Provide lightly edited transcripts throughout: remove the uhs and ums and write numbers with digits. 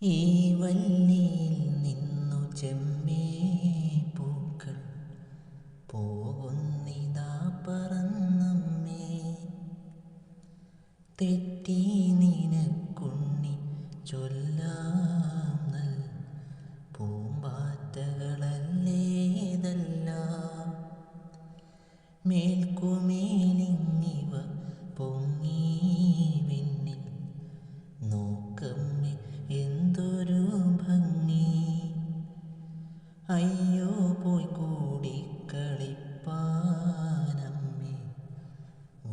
ഈ വല്ലിയിൽ നിന്നു ചെമ്മേ പൂക്കൾ പോകുന്നിതാ പറന്നമ്മേ. തെറ്റി നിനക്കുണ്ണി ചൊല്ലാം നൽ പൂമ്പാറ്റകളല്ലേതെല്ലാം. മേൽക്കുമേലിങ്ങിവ പൊങ്ങി വിണ്ണിൽ നോക്കമ്മേ എന്തൊരു ഭംഗി. അയ്യോ പോയി കൂടി കളിപ്പാനമ്മേ,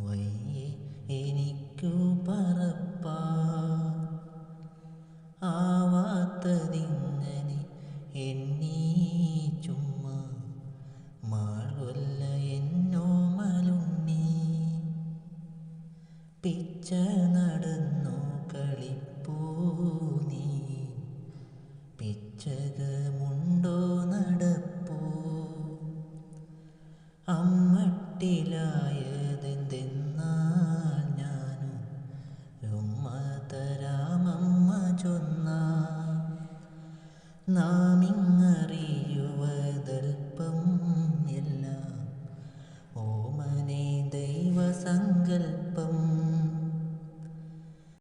വയ്യേ എനിക്കു പറപ്പാ. ആവാത്തതിങ്ങനെ എണ്ണീ ചുമ്മാ മാൾകൊല്ല എന്നോമലുണ്ണി. പിച്ച നടന്നു കളിപ്പൂ നീ, പിച്ചകമുണ്ടോ നടപ്പൂ. അമ്മട്ടിലായതെന്തെന്നാൽ ഞാനും ഉമ്മ തരാമമ്മ ചൊന്നാ. നാമിങ്ങറിയുവതൽപ്പം എല്ലാം ഓമനെ ദൈവസങ്കൽപ്പം.